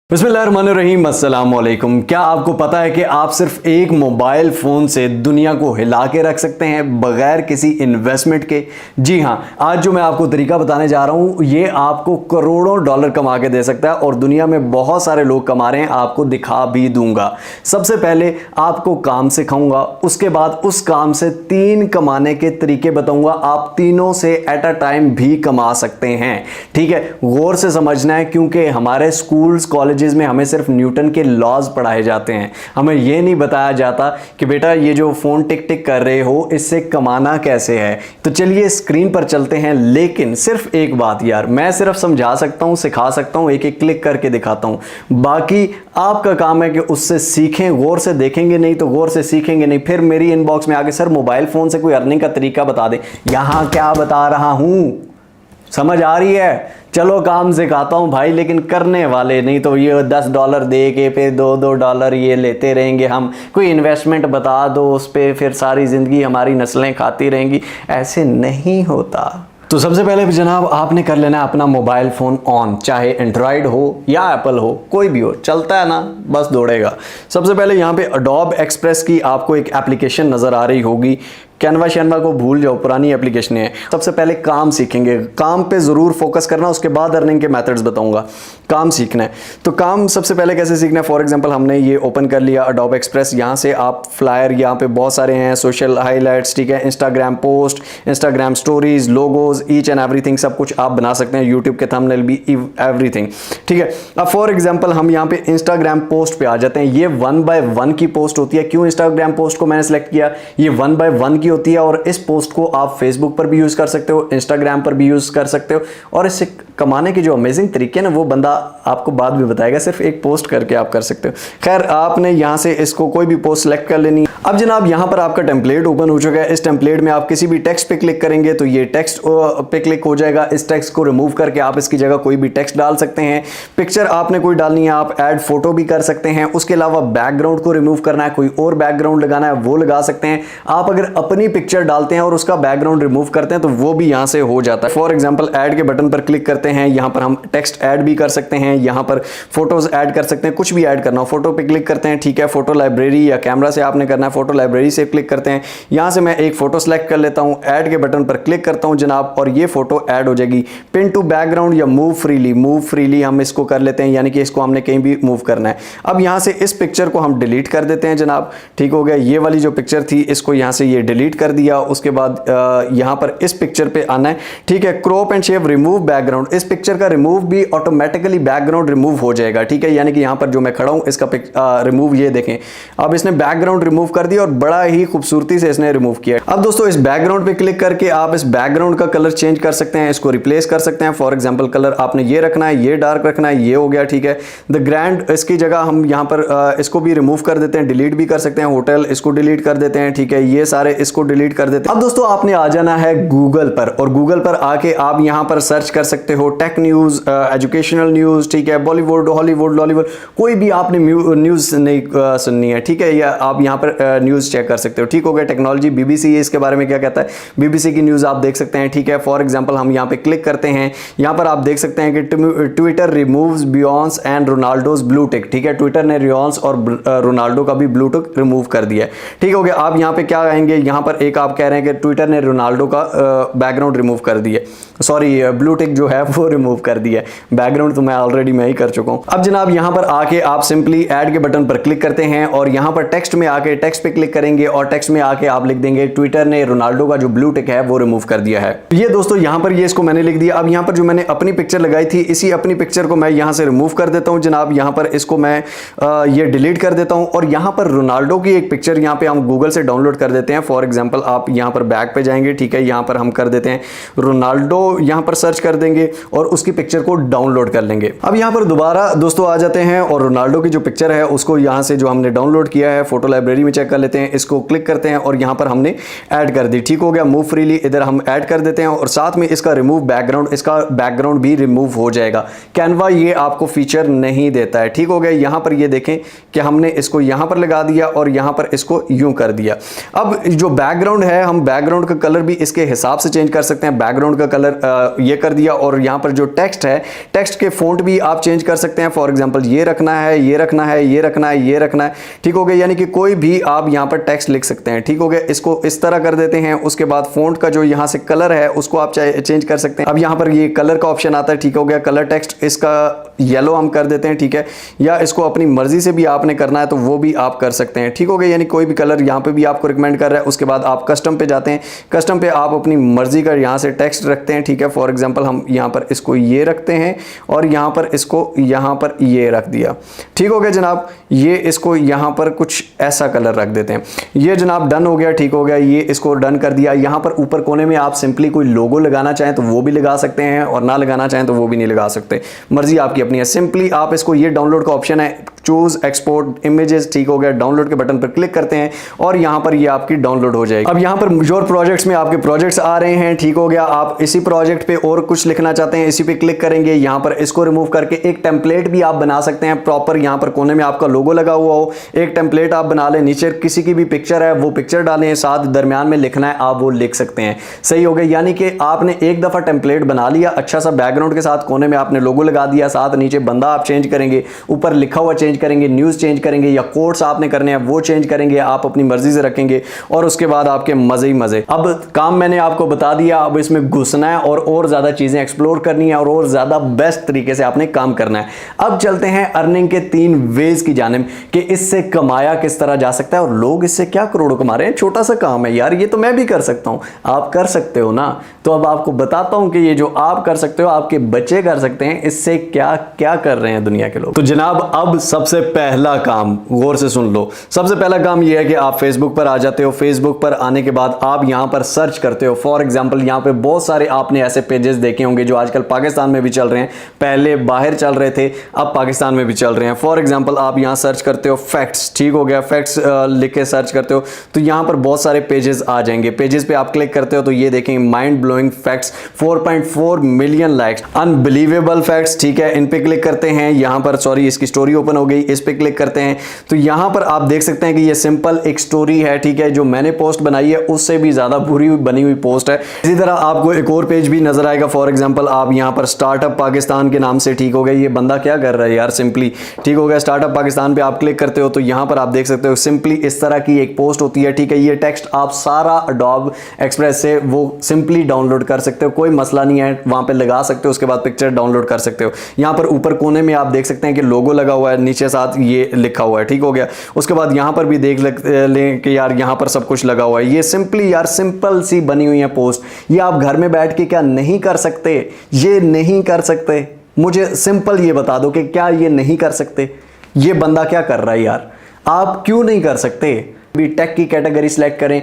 बिस्मिल्लाहिर्रहमानिर्रहीम, अस्सलाम वालेकुम। क्या आपको पता है कि आप सिर्फ एक मोबाइल फ़ोन से दुनिया को हिला के रख सकते हैं बगैर किसी इन्वेस्टमेंट के? जी हाँ, आज जो मैं आपको तरीका बताने जा रहा हूँ ये आपको करोड़ों डॉलर कमा के दे सकता है और दुनिया में बहुत सारे लोग कमा रहे हैं, आपको दिखा भी दूंगा। सबसे पहले आपको काम सिखाऊंगा, उसके बाद उस काम से 3 कमाने के तरीके बताऊंगा। आप तीनों से एट अ टाइम भी कमा सकते हैं। ठीक है, गौर से समझना है क्योंकि हमारे स्कूल्स कॉलेज में हमें सिर्फ न्यूटन के लॉज पढ़ाए जाते हैं। हमें यह नहीं बताया जाता कि बेटा ये जो फोन टिक टिक कर रहे हो इससे कमाना कैसे है। तो चलिए स्क्रीन पर चलते हैं। लेकिन सिर्फ एक बात यार, मैं सिर्फ समझा सकता हूं, सिखा सकता हूं, एक एक क्लिक करके दिखाता हूं। बाकी आपका काम है कि उससे सीखें। गौर से देखेंगे नहीं तो गौर से सीखेंगे नहीं। फिर मेरी इनबॉक्स में आके सर मोबाइल फोन से कोई अर्निंग का तरीका बता दे। यहां क्या बता रहा हूं, समझ आ रही है? चलो काम सिखाता हूं भाई, लेकिन करने वाले नहीं तो ये $10 दे के फिर $2 ये लेते रहेंगे हम। कोई इन्वेस्टमेंट बता दो उस पर, फिर सारी ज़िंदगी हमारी नस्लें खाती रहेंगी। ऐसे नहीं होता। तो सबसे पहले जनाब आपने कर लेना है अपना मोबाइल फ़ोन ऑन, चाहे एंड्रॉयड हो या एप्पल हो, कोई भी हो, चलता है ना, बस दौड़ेगा। सबसे पहले यहाँ पे अडोब एक्सप्रेस की आपको एक एप्लीकेशन नज़र आ रही होगी। कैनवा शैनवा को भूल जाओ, पुरानी एप्लीकेशन है। सबसे पहले काम सीखेंगे, काम पे ज़रूर फोकस करना, उसके बाद अर्निंग के मेथड्स बताऊंगा। काम सीखना है तो काम सबसे पहले कैसे सीखना है। फॉर एग्जांपल हमने ये ओपन कर लिया अडोब एक्सप्रेस। यहाँ से आप फ्लायर, यहाँ पे बहुत सारे हैं, सोशल हाईलाइट्स, ठीक है, Instagram post, Instagram stories, logos, each and everything, सब कुछ आप बना सकते हैं। यूट्यूब के थंबनेल भी, एवरीथिंग, ठीक है। अब फॉर एग्जाम्पल हम यहाँ पे इंस्टाग्राम पोस्ट पे आ जाते हैं। ये 1 by 1 की पोस्ट होती है। क्यों इंस्टाग्राम पोस्ट को मैंने सेलेक्ट किया? ये 1 by 1 की होती है और इस पोस्ट को आप फेसबुक पर भी यूज कर सकते हो, इंस्टाग्राम पर भी यूज कर सकते हो। और इससे कमाने के जो अमेजिंग तरीके हैं ना, वो बंदा आपको बाद में बताएगा। सिर्फ एक पोस्ट करके आप कर सकते हो। खैर, आपने यहां से इसको कोई भी पोस्ट सेलेक्ट कर लेनी। अब जनाब यहां पर आपका टेम्पलेट ओपन हो चुका है। इस टेम्पलेट में आप किसी भी टेक्स्ट पे क्लिक करेंगे तो ये टेक्स्ट पे क्लिक हो जाएगा। इस टेक्स्ट को रिमूव करके आप इसकी जगह कोई भी टेक्स्ट डाल सकते हैं। पिक्चर आपने कोई डालनी है, आप ऐड फोटो भी कर सकते हैं। उसके अलावा बैकग्राउंड को रिमूव करना है, कोई और बैकग्राउंड लगाना है वो लगा सकते हैं। आप अगर अपनी पिक्चर डालते हैं और उसका बैकग्राउंड रिमूव करते हैं तो वो भी यहां से हो जाता है। फॉर एग्जांपल ऐड के बटन पर क्लिक करते हैं, यहां पर हम टेक्स्ट ऐड भी कर सकते हैं, यहां पर फोटोज ऐड कर सकते हैं, कुछ भी ऐड करना हो। फोटो पे क्लिक करते हैं, ठीक है, फोटो लाइब्रेरी या कैमरा से आपने करना है, फोटो लाइब्रेरी से क्लिक करते हैं। यहां से मैं एक फोटो सेलेक्ट कर लेता हूं, ऐड के बटन पर क्लिक करता हूं जनाब, और ये फोटो ऐड हो जाएगी। पिन टू बैकग्राउंड या मूव फ्रीली हम इसको कर लेते हैं, यानी कि इसको हमने कहीं भी मूव करना है। अब यहां से इस पिक्चर को हम डिलीट कर देते हैं जनाब। ठीक हो गया, ये वाली जो पिक्चर थी इसको यहां से ये डिलीट कर दिया। उसके बाद यहां पर इस पिक्चर पे आना है, ठीक है, crop and shape, remove background. इस पिक्चर का रिमूव भी ऑटोमेटिकली बैकग्राउंड रिमूव हो जाएगा, ठीक है, यानी कि यहां पर जो मैं खड़ा हूं इसका रिमूव, ये देखें अब इसने बैकग्राउंड रिमूव कर दिया और बड़ा ही खूबसूरती से इसने रिमूव किया। अब दोस्तों इस बैकग्राउंड पे क्लिक करके आप इस बैकग्राउंड का कलर चेंज कर सकते हैं, इसको रिप्लेस कर सकते हैं। फॉर एग्जांपल कलर आपने ये रखना है, ये डार्क रखना है, ये हो गया, ठीक है। द ग्रैंड, इसकी जगह हम यहां पर इसको भी रिमूव कर देते हैं, डिलीट भी कर सकते हैं। होटल, इसको डिलीट कर देते हैं, ठीक है, ये सारे इसको डिलीट कर देते हैं। अब दोस्तों आपने आ जाना है गूगल पर, और गूगल पर आके आप यहां पर सर्च कर सकते हो टेक न्यूज, एजुकेशनल न्यूज, ठीक है, बॉलीवुड, हॉलीवुड, लॉलीवुड, कोई भी आपने न्यूज नहीं सुननी है, ठीक है, या आप यहां पर न्यूज चेक कर सकते हो। ठीक हो गया। टेक्नोलॉजी, बीबीसी, इसके बारे में क्या कहता है, बीबीसी की न्यूज आप देख सकते हैं, ठीक है। फॉर एग्जांपल हम यहां पे क्लिक करते हैं, यहां पर आप देख सकते हैं कि Twitter removes Beyonce's and Ronaldo's blue tick, ठीक है, ट्विटर ने रियॉन्स और रोनाल्डो का भी ब्लू टिक रिमूव कर दिया। ठीक हो गया। आप यहां पे क्या आएंगे, यहां पर एक आप कह रहे हैं कि ट्विटर ने रोनाल्डो का बैकग्राउंड रिमूव कर दिया, सॉरी ब्लू टिक जो है वो रिमूव कर दिया। बैकग्राउंड तो मैं ऑलरेडी मैं ही कर चुका हूं। अब जनाब यहां पर आके आप सिंपली ऐड के बटन पर क्लिक करते हैं और यहां पर टेक्स्ट में आके टेक्स्ट पे क्लिक करेंगे और टेक्स्ट में आके आप लिख देंगे ट्विटर ने रोनाल्डो का जो ब्लू टिक है वो रिमूव कर दिया है। ये दोस्तों यहां पर ये इसको मैंने लिख दिया। अब यहां पर जो मैंने अपनी पिक्चर लगाई थी, इसी अपनी पिक्चर को मैं यहां से रिमूव कर देता हूं जनाब। यहां पर इसको मैं ये डिलीट कर देता हूं और यहां पर रोनाल्डो की एक पिक्चर यहां पे हम गूगल से डाउनलोड कर देते हैं। फॉर एग्जांपल आप यहां पर बैक पे जाएंगे, ठीक है, यहां पर हम कर देते हैं रोनाल्डो, यहां पर सर्च कर देंगे और उसकी पिक्चर को डाउनलोड कर लेंगे। अब यहां पर दोबारा दोस्तों आ जाते हैं और रोनाल्डो की जो पिक्चर है उसको यहां से जो हमने डाउनलोड किया है फोटो लाइब्रेरी में चेक कर लेते हैं। इसको क्लिक करते हैं और यहां पर हमने ऐड कर दी। ठीक हो गया। मूव फ्रीली इधर हम ऐड कर देते हैं और साथ में इसका रिमूव बैकग्राउंड, इसका बैकग्राउंड भी रिमूव हो जाएगा। कैनवा ये आपको फीचर नहीं देता है। ठीक हो गया। यहां पर ये देखें कि हमने इसको यहां पर लगा दिया और यहां पर इसको यूं कर दिया। अब जो बैकग्राउंड है, हम बैकग्राउंड का कलर भी इसके हिसाब से चेंज कर सकते हैं। बैकग्राउंड का कलर ये कर दिया और यहां पर जो टेक्स्ट है, टेक्स्ट के फ़ॉन्ट फ़ॉन्ट भी आप चेंज कर सकते हैं। फॉर एग्जांपल ये रखना है, ये रखना है, ये रखना है, ये रखना है, ठीक हो गया। यानी कि कोई भी आप यहाँ पर टेक्स्ट लिख सकते हैं, ठीक हो गया। इसको इस तरह कर देते हैं। उसके बाद फ़ॉन्ट का जो यहाँ से कलर है उसको आप चेंज कर सकते हैं। अब यहाँ पर ये कलर का ऑप्शन आता है, ठीक हो गया। कलर टेक्स्ट इसका येलो हम कर देते हैं, ठीक है। या इसको अपनी मर्जी से भी आपने करना है तो वो भी आप कर सकते हैं, ठीक हो गया। यानी कोई भी कलर यहाँ पे भी आपको रिकमेंड कर रहा है। उसके बाद आप कस्टम पे जाते हैं। कस्टम पे आप अपनी मर्जी का यहाँ से टेक्स्ट रखते हैं, ठीक है। फॉर एग्जांपल हम यहाँ पर इसको ये रखते हैं और यहाँ पर इसको यहाँ पर ये रख दिया, ठीक हो गया जनाब। ये इसको यहाँ पर कुछ ऐसा कलर रख देते हैं। ये जनाब डन हो गया, ठीक हो गया। ये इसको डन कर दिया। यहाँ पर ऊपर कोने में आप सिंपली कोई लोगो लगाना चाहें तो वो भी लगा सकते हैं और ना लगाना चाहें तो वो भी नहीं लगा सकते, मर्जी आपकी अपनी है। सिंपली आप इसको, ये डाउनलोड का ऑप्शन है, चूज एक्सपोर्ट इमेजेस, ठीक हो गया। डाउनलोड के बटन पर क्लिक करते हैं और यहाँ पर ये आपकी डाउनलोड हो जाएगी। अब यहाँ पर योर प्रोजेक्ट्स में आपके प्रोजेक्ट्स आ रहे हैं, ठीक हो गया। आप इसी प्रोजेक्ट पे और कुछ लिखना चाहते हैं, इसी पे क्लिक करेंगे। यहाँ पर इसको रिमूव करके एक टेम्पलेट भी आप बना सकते हैं प्रॉपर। यहाँ पर कोने में आपका लोगो लगा हुआ हो, एक टेम्पलेट आप बना लें। नीचे किसी की भी पिक्चर है वो पिक्चर डालें, साथ दरमियान में लिखना है आप वो लिख सकते हैं, सही हो गया। यानी कि आपने एक दफा टेम्पलेट बना लिया अच्छा सा बैकग्राउंड के साथ, कोने में आपने लोगो लगा दिया, साथ नीचे बंदा आप चेंज करेंगे, ऊपर लिखा हुआ चेंज करेंगे, न्यूज़ चेंज करेंगे या कोट्स आपने करने हैं वो चेंज करेंगे, आप अपनी मर्जी से रखेंगे और उसके बाद आपके मजे ही मजे। अब काम मैंने आपको बता दिया, अब इसमें घुसना है और ज्यादा चीजें एक्सप्लोर करनी है और ज्यादा बेस्ट तरीके से आपने काम करना है। अब चलते हैं अर्निंग के 3 वेज की जानिब कि इससे कमाया किस तरह जा सकता है और लोग इससे क्या करोड़ों कमा रहे हैं। छोटा सा काम है यार, ये तो मैं भी कर सकता हूं, आप कर सकते हो ना। तो अब आपको बताता हूं कि ये जो आप कर सकते हो आपके बच्चे कर सकते हैं, इससे क्या क्या कर रहे हैं दुनिया के लोग। तो जनाब अब सबसे पहला काम गौर से सुन लो। सबसे पहला काम यह है कि आप फेसबुक पर आ जाते हो। फेसबुक पर आने के बाद आप यहां पर सर्च करते हो। फॉर एग्जांपल यहां पे बहुत सारे आपने ऐसे पेजेस देखे होंगे जो आजकल पाकिस्तान में भी चल रहे हैं, पहले बाहर चल रहे थे, अब पाकिस्तान में भी चल रहे हैं। फॉर एग्जांपल आप यहां सर्च करते हो फैक्ट्स, ठीक हो गया। फैक्ट्स लिख के सर्च करते हो तो यहां पर बहुत सारे पेजेस आ जाएंगे। पेजेस पे आप क्लिक करते हो तो ये देखें, mind blowing facts, 4.4 million likes, unbelievable facts, ठीक है। इन पे क्लिक करते हैं। यहां पर सॉरी इसकी स्टोरी ओपन हो गई, इस पे क्लिक करते हैं तो यहां पर आप देख सकते हैं कि ये सिंपल एक स्टोरी है, ठीक है। जो मैंने पोस्ट बनाई है उससे भी ज्यादा बुरी बनी हुई पोस्ट है। इसी तरह आपको एक और पेज भी नजर आएगा। फॉर एग्जांपल आप यहां पर स्टार्टअप पाकिस्तान के नाम से, ठीक हो गया। ये बंदा क्या कर रहा है यार, सिंपली, ठीक हो गया। स्टार्टअप पाकिस्तान पे आप क्लिक करते हो तो यहां पर आप देख सकते हो सिंपली इस तरह की एक पोस्ट होती है, ठीक है। ये टेक्स्ट आप सारा एडोब एक्सप्रेस से वो सिंपली डाउनलोड कर सकते हो, कोई मसला नहीं है, वहां पे लगा सकते हो। उसके बाद पिक्चर डाउनलोड कर सकते हो। यहां पर ऊपर कोने में आप देख सकते हैं कि लोगो लगा हुआ है, नीचे साथ ये लिखा हुआ है, ठीक हो गया। उसके बाद यहां पर भी देख लें कि यार यहां पर सब कुछ लगा हुआ है। ये सिंपली यार सिंपल सी बनी हुई है पोस्ट। ये आप घर में बैठ के क्या नहीं कर सकते? ये नहीं कर सकते? मुझे सिंपल ये बता दो कि क्या ये नहीं कर सकते? ये बंदा क्या कर रहा है यार, आप क्यों नहीं कर सकते? भी टेक की कैटेगरी सिलेक्ट करें,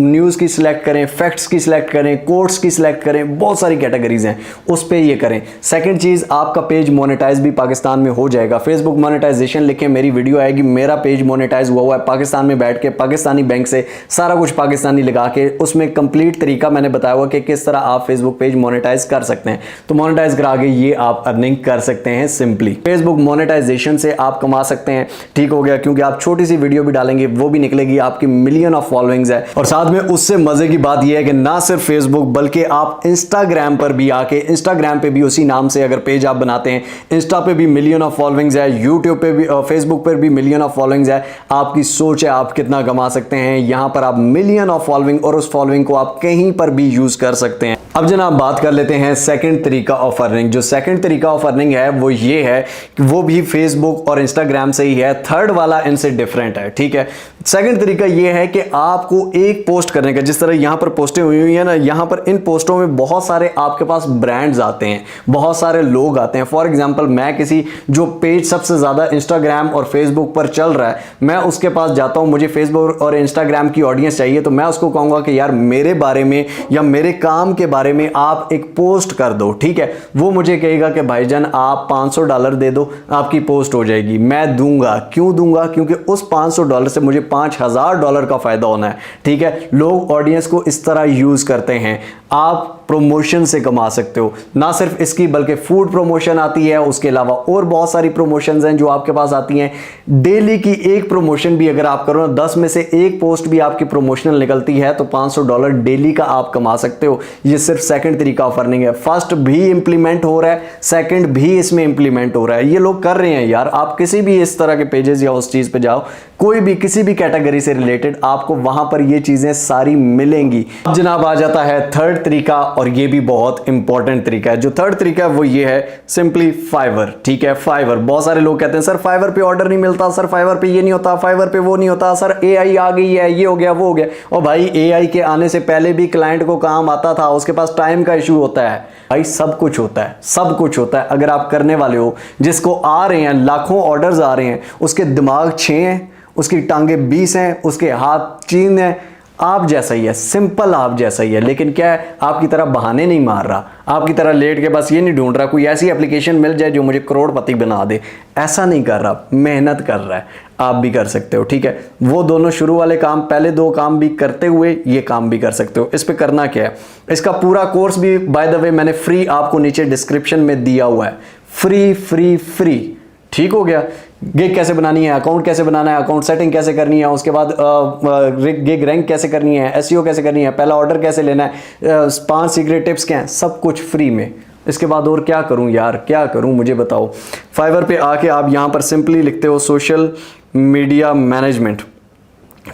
न्यूज़ की सिलेक्ट करें, फैक्ट्स की सिलेक्ट करें, कोट्स की सिलेक्ट करें, बहुत सारी कैटेगरीज हैं, उस पे ये करें। सेकंड चीज़, आपका पेज मोनेटाइज भी पाकिस्तान में हो जाएगा। फेसबुक मोनेटाइजेशन लिखें, मेरी वीडियो आएगी, मेरा पेज मोनेटाइज हुआ है पाकिस्तान में बैठ के, पाकिस्तानी बैंक से सारा कुछ पाकिस्तानी लगा के, उसमें कंप्लीट तरीका मैंने बताया हुआ कि किस तरह आप फेसबुक पेज मोनेटाइज कर सकते हैं। तो मोनेटाइज करा के ये आप अर्निंग कर सकते हैं सिंपली। फेसबुक मोनेटाइजेशन से आप कमा सकते हैं, ठीक हो गया, क्योंकि आप छोटी सी वीडियो भी डालेंगे वो भी निकलेगी, आपकी मिलियन ऑफ फॉलोइंग्स है। और साथ में उससे मजे की बात यह है कि ना सिर्फ फेसबुक बल्कि आप इंस्टाग्राम पर भी आके, इंस्टाग्राम पे भी उसी नाम से अगर पेज आप बनाते हैं, इंस्टा पे भी मिलियन ऑफ फॉलोइंग्स है, यूट्यूब पे भी, फेसबुक पर भी मिलियन ऑफ फॉलोइंग्स है। आपकी सोच है आप कितना कमा सकते हैं। यहां पर आप मिलियन ऑफ फॉलोइंग और उस फॉलोइंग को आप कहीं पर भी यूज कर सकते हैं। अब जनाब बात कर लेते हैं सेकंड तरीका ऑफ अर्निंग। जो सेकंड तरीका ऑफ अर्निंग है वो ये है कि वो भी फेसबुक और इंस्टाग्राम से ही है। थर्ड वाला इनसे डिफरेंट है, ठीक है। सेकंड तरीका ये है कि आपको एक पोस्ट करने का, जिस तरह यहां पर पोस्टें हुई है ना, यहां पर इन पोस्टों में बहुत सारे आपके पास ब्रांड्स आते हैं, बहुत सारे लोग आते हैं। फॉर एग्जांपल मैं किसी जो पेज सबसे ज्यादा इंस्टाग्राम और फेसबुक पर चल रहा है, मैं उसके पास जाता हूं, मुझे फेसबुक और इंस्टाग्राम की ऑडियंस चाहिए, तो मैं उसको कहूंगा कि यार मेरे बारे में या मेरे काम के बारे में आप एक पोस्ट कर दो, ठीक है। वो मुझे कहेगा कि भाईजान आप $500 दे दो, आपकी पोस्ट हो जाएगी। मैं दूंगा, क्यों दूंगा? क्योंकि उस $500 से मुझे $5000 का फायदा होना है, ठीक है। लोग ऑडियंस को इस तरह यूज करते हैं। आप प्रमोशन से कमा सकते हो। ना सिर्फ इसकी बल्कि फूड प्रमोशन आती है, उसके अलावा और बहुत सारी प्रमोशंस हैं जो आपके पास आती हैं। डेली की एक प्रमोशन भी अगर आप करो ना, 10 में से एक पोस्ट भी आपकी प्रमोशनल निकलती है तो $500 डेली का आप कमा सकते हो। ये सिर्फ सेकंड तरीका ऑफ अर्निंग है। फर्स्ट भी इंप्लीमेंट हो रहा है, सेकंड भी इसमें इंप्लीमेंट हो रहा है, ये लोग कर रहे हैं यार। आप किसी भी इस तरह के पेजेस या उस चीज पे जाओ, कोई भी किसी भी कैटेगरी से रिलेटेड, आपको वहां पर ये चीजें सारी मिलेंगी। अब जनाब आ जाता है थर्ड तरीका, और ये भी बहुत इंपॉर्टेंट तरीका है। जो थर्ड तरीका है वो ये है, सिंपली फाइवर। ठीक है, फाइवर। बहुत सारे लोग कहते हैं सर फाइवर पे ऑर्डर नहीं मिलता, सर फाइवर पे ये नहीं होता, फाइवर पे वो नहीं होता, सर एआई आ गई है, ये हो गया वो हो गया। और भाई एआई के आने से पहले भी क्लाइंट को काम आता था, उसके पास टाइम का इशू होता है। भाई सब कुछ होता है, सब कुछ होता है अगर आप करने वाले हो। जिसको आ रहे हैं, लाखों ऑर्डर्स आ रहे हैं, उसके दिमाग 6 हैं, उसकी टांगे 20 हैं, उसके हाथ 3 हैं। आप जैसा ही है, सिंपल आप जैसा ही है, लेकिन क्या है, आपकी तरह बहाने नहीं मार रहा, आपकी तरह लेट के बस ये नहीं ढूंढ रहा कोई ऐसी एप्लीकेशन मिल जाए जो मुझे करोड़पति बना दे। ऐसा नहीं कर रहा, मेहनत कर रहा है। आप भी कर सकते हो। ठीक है, वो दोनों शुरू वाले काम, पहले 2 काम भी करते हुए ये काम भी कर सकते हो। इस पे करना क्या है, इसका पूरा कोर्स भी बाय द वे मैंने फ्री आपको नीचे डिस्क्रिप्शन में दिया हुआ है। Free free free. ठीक हो गया। गिग कैसे बनानी है, अकाउंट कैसे बनाना है, अकाउंट सेटिंग कैसे करनी है, उसके बाद गिग रैंक कैसे करनी है, एसईओ कैसे करनी है, पहला ऑर्डर कैसे लेना है, 5 सीक्रेट टिप्स क्या हैं, सब कुछ फ्री में। इसके बाद और क्या करूं यार, क्या करूं मुझे बताओ। फाइवर पे आके आप यहां पर सिंपली लिखते हो सोशल मीडिया मैनेजमेंट।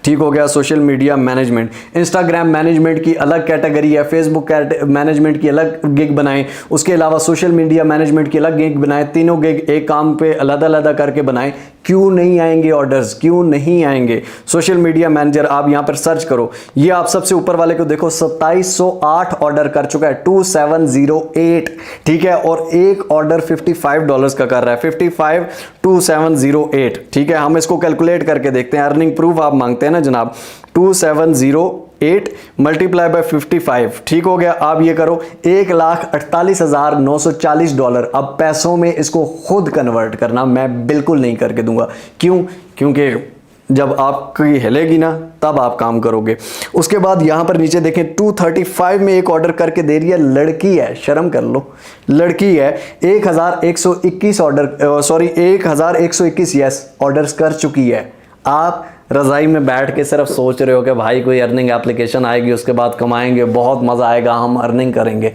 ठीक हो गया, social media management. Instagram management की अलग कैटेगरी है, फेसबुक मैनेजमेंट की अलग गिग बनाएं, उसके अलावा सोशल मीडिया मैनेजमेंट की अलग गिग बनाएं। तीनों गिग एक काम पे अलग अलग करके बनाएं। क्यों नहीं आएंगे ऑर्डर्स, क्यों नहीं आएंगे। सोशल मीडिया मैनेजर आप यहां पर सर्च करो, ये आप सबसे ऊपर वाले को देखो, 2708 ऑर्डर कर चुका है, 2708। ठीक है, और एक ऑर्डर $55 का कर रहा है, 552708। ठीक है, हम इसको कैलकुलेट करके देखते हैं। अर्निंग प्रूफ आप मांगते हैं ना जनाब, 2708 मल्टीप्लाई बाय 55। ठीक हो गया। आप ये करो, $1,48,940। अब पैसों में इसको खुद कन्वर्ट करना, मैं बिल्कुल नहीं करके दूंगा। क्यों? क्योंकि जब आपकी हिलेगी ना तब आप काम करोगे। उसके बाद यहां पर नीचे देखें, 235 में एक ऑर्डर करके दे रही है, लड़की है, शर्म कर लो, लड़की है। 1121 ऑर्डर, सॉरी 1121 यस ऑर्डर्स कर चुकी है। आप रजाई में बैठ के सिर्फ सोच रहे हो कि भाई कोई अर्निंग एप्लीकेशन आएगी, उसके बाद कमाएंगे, बहुत मजा आएगा, हम अर्निंग करेंगे।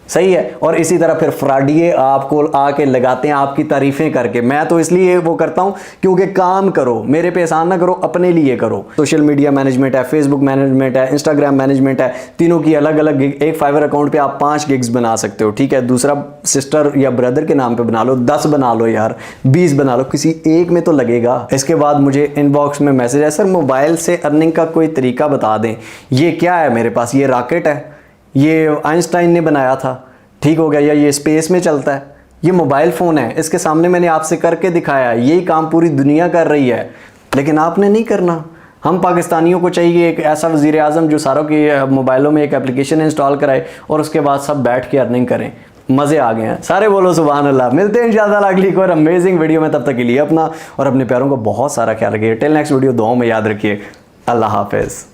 सही है। और इसी तरह फिर फ्रॉडिये आपको आके लगाते हैं आपकी तारीफें करके। मैं तो इसलिए वो करता हूं क्योंकि काम करो, मेरे पे एहसान ना करो, अपने लिए करो। सोशल मीडिया मैनेजमेंट है, फेसबुक मैनेजमेंट है, इंस्टाग्राम मैनेजमेंट है, तीनों की अलग अलग गिग। एक फाइवर अकाउंट पे आप 5 गिग्स बना सकते हो। ठीक है, दूसरा सिस्टर या ब्रदर के नाम पे बना लो, 10 बना लो यार, 20 बना लो, किसी एक में तो लगेगा। इसके बाद मुझे इनबॉक्स में मैसेज है, सर मोबाइल से अर्निंग का कोई तरीका बता दें। ये क्या है मेरे पास, ये रॉकेट है, ये आइंस्टाइन ने बनाया था। ठीक हो गया, या ये स्पेस में चलता है, ये मोबाइल फ़ोन है, इसके सामने मैंने आपसे करके दिखाया, यही काम पूरी दुनिया कर रही है, लेकिन आपने नहीं करना। हम पाकिस्तानियों को चाहिए एक ऐसा वज़ीर आज़म जो सारों के मोबाइलों में एक एप्लीकेशन इंस्टॉल कराए और उसके बाद सब बैठ के अर्निंग करें। मज़े आ गए हैं, सारे बोलो सुभान अल्लाह। मिलते हैं इंशाअल्लाह अगली एक और अमेजिंग वीडियो में, तब तक के लिए अपना और अपने प्यारों का बहुत सारा ख्याल रखिए। टिल नेक्स्ट वीडियो, दुआओं में याद रखिए। अल्लाह हाफिज़।